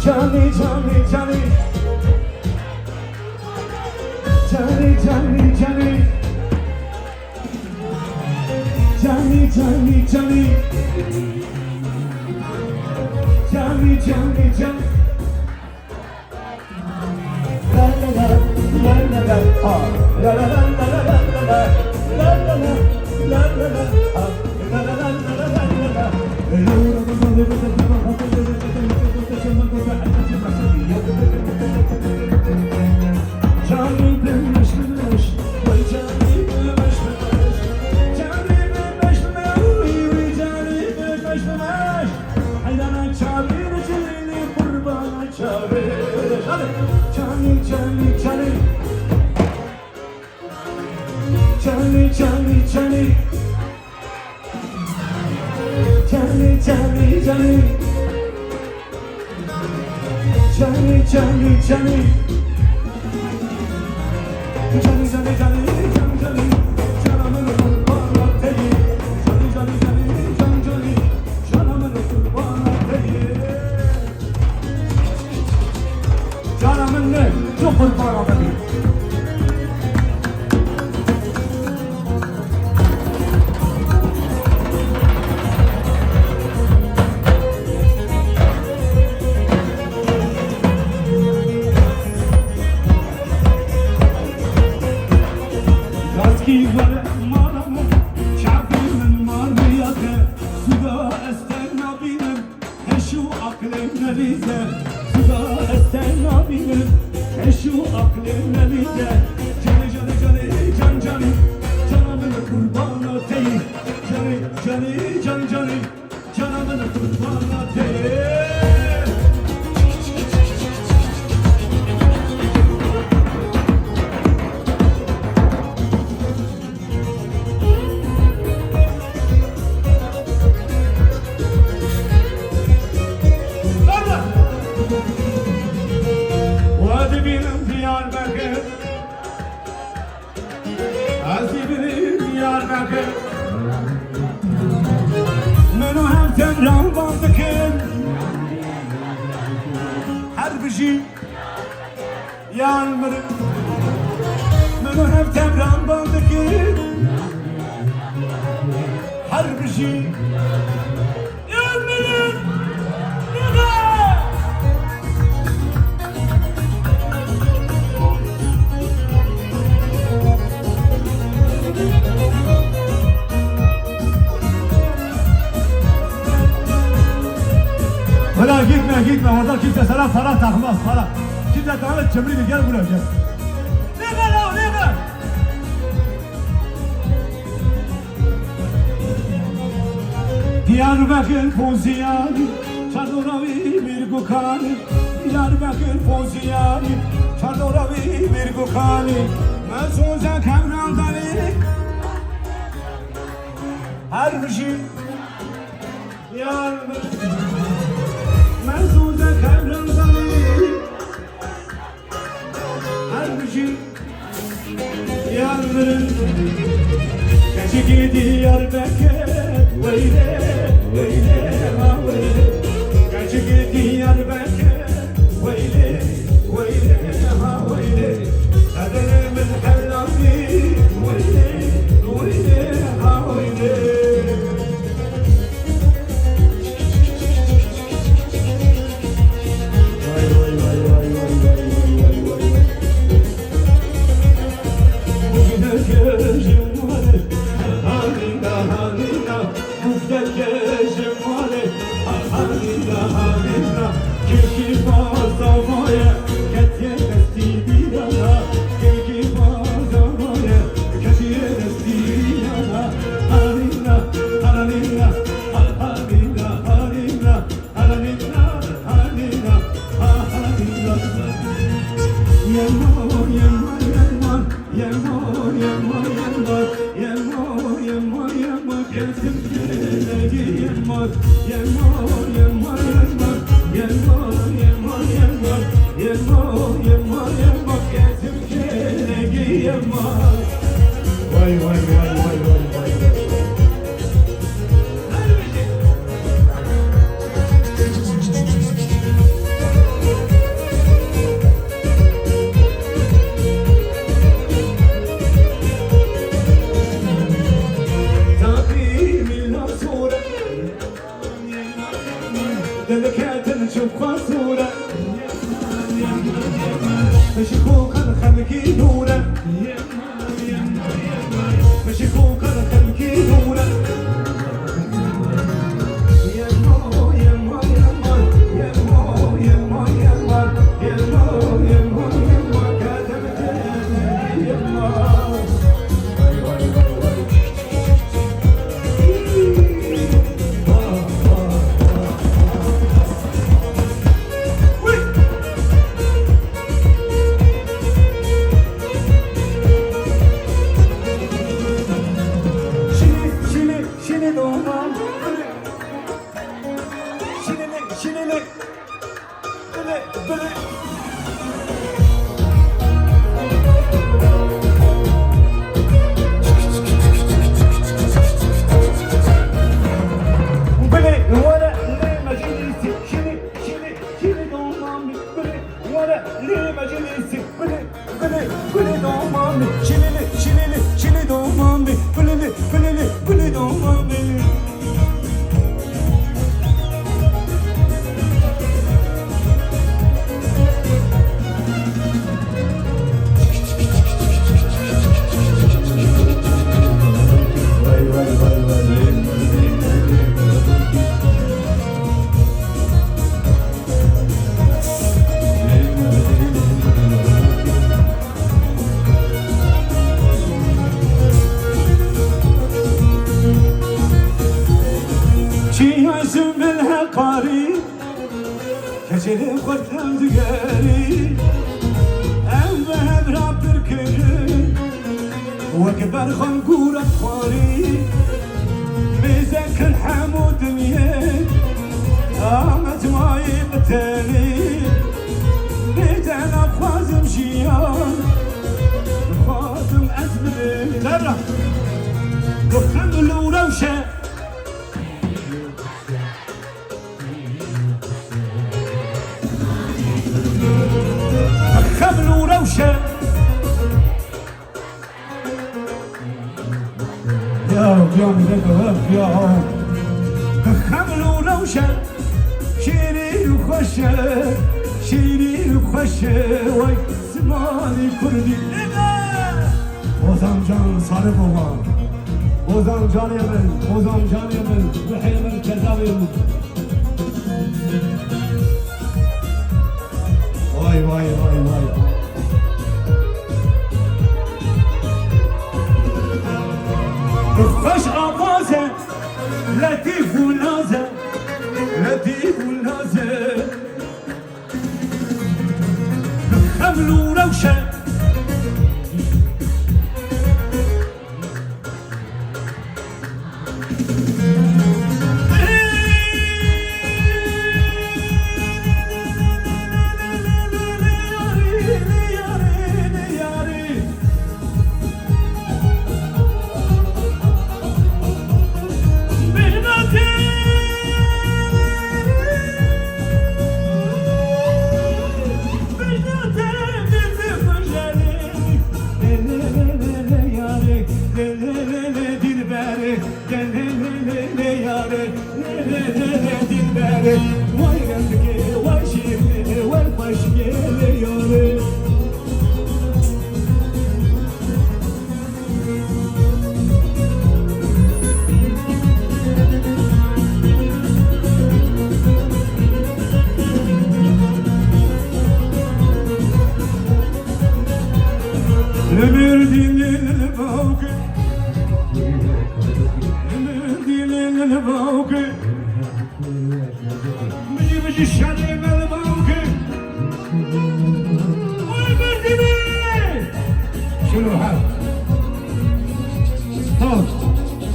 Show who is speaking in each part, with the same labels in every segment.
Speaker 1: Johnny, Johnny, Johnny, Johnny, Johnny, Johnny, Johnny, Johnny, Johnny, Johnny, Johnny, Johnny. La la la, la la la, ah, la la la la la la la, la la la, la la la, ah, la la la la la la la. Johnny bilmiş bilmiş, vay Johnny bilmiş bilmiş, Johnny bilmiş bilmiş, Johnny bilmiş bilmiş. Haydana çabir cilini kurbana çabir. Johnny, Johnny, Johnny, Johnny, Johnny, Johnny, Johnny, Johnny, Johnny, Johnny, Johnny, Johnny. Johnny, Johnny, Johnny, Johnny, Johnny, canımın kurbanı değil. Johnny, Johnny, Johnny, Johnny, Johnny, canımın kurbanı değil. Canımın ne? Çok kurbanı değil. Gitme orada kimse sana para takmaz para. Kimse takmaz çömrüğünü gel buraya gel. Ne kadar o ne kadar? Diyarbakır Ponziyani, Çardoravi Mirgukani. Diyarbakır Ponziyani, Çardoravi Mirgukani. Mesuza Kamrandani. Her bir şey Diyarbakır. Mesuza Kamrandani. Her bir şey Diyarbakır. Geçi Diyarbakır. Weyle, weyle, weyle. Gerçek Diyarbakır. Weyle. Yelmar, yelmar, yelmar, yelmar, yelmar, yelmar, yelmar, yelmar, yelmar, kesim kelegi yelmar, yelmar, yelmar, yelmar, yelmar, yelmar, yelmar, yelmar, yelmar, yelmar, kesim kelegi yelmar. Vay vay vay vay vay vay. دلكات نشوف صورة مشكوك الخلق دورة مشكوك الخلق دورة يمو يمو يمو يمو يمو يمو يمو يمو يمو كاتبت يمو Gecelim korktum düğeri Evve hebrab bir kırı Vekber khan gurat khari Mezekir hamud niyet Ahmet mayi btali Beden afazım jiyan Afazım ezmili Lerra Dukkan l'urawşe خبل وروشة يا بيوم ذكر يا خبل وروشة شيرين وخشة شيرين وخشة وي سماني كردي Ozan can sarı baba Ozan can yemin Ozan can yemin Müheymin kezavim Vay vay vay vay. Hoş avaze, latif u naze, latif u naze. Hamlu rawşe. Vay gandike, vay şiirli, vay baş geliyor. Ömür dilini bavkı, ömür dilini bavkı. Mıcı mıcı şadim el bavkı شنو حاج؟ هون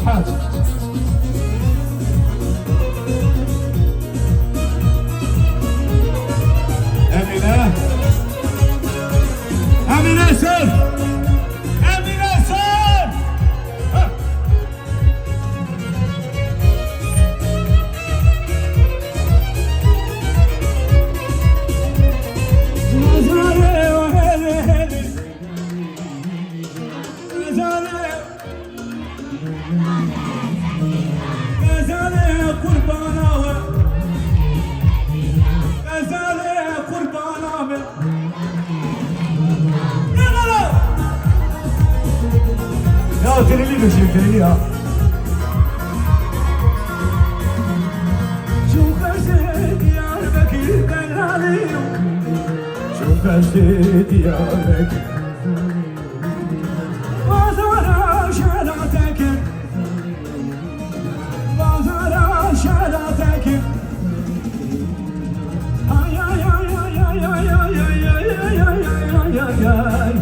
Speaker 1: حاج أمينة أمينة سيف أمينة سيف غزالة وهلي هلي غزالة غزالة قربانة غزالة قربانة يا تريلي بشي تريلي شوف أجد يا بكير دلالي شوف أجد يا بكير بازارا شلاتك بازارا شلاتك هاي هاي هاي هاي هاي هاي هاي هاي هاي هاي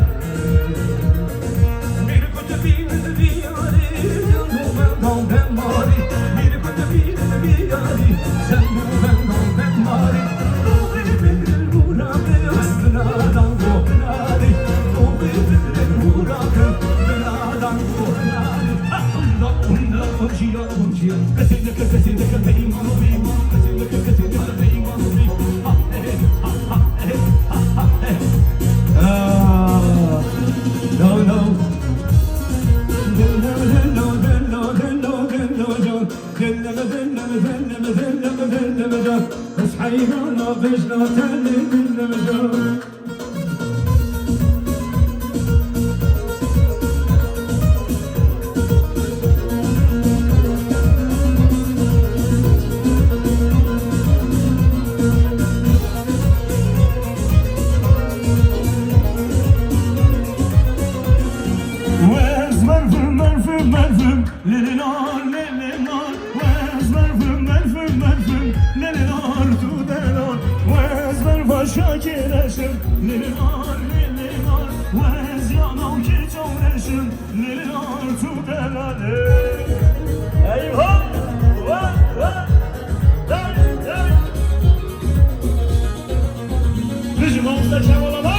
Speaker 1: मेरे को जबीन भी यारी जंगू में गाँव मारी मेरे को जबीन भी यारी जंगू में गाँव मारी तोगे बिगड़ बुरा में हंसना रंगो नारी तोगे बिगड़ बुरा में बिना रंगो नारी उन्ना उन्ना उजिया उजिया कैसे न कहीं मानो भी कैसे न कहीं मानो भी no no اصحينا بجنا تاني بالمجال Where's Mervyn, Lilinar, Lilinar. Where's Mervyn, Lilinar to the Lord. Where's Merva Shakirashim, Lilinar, Lilinar. Where's Yano Kitonashim, Lilinar to the Lord. Hey ho, hey. Bizim olsa çabalama.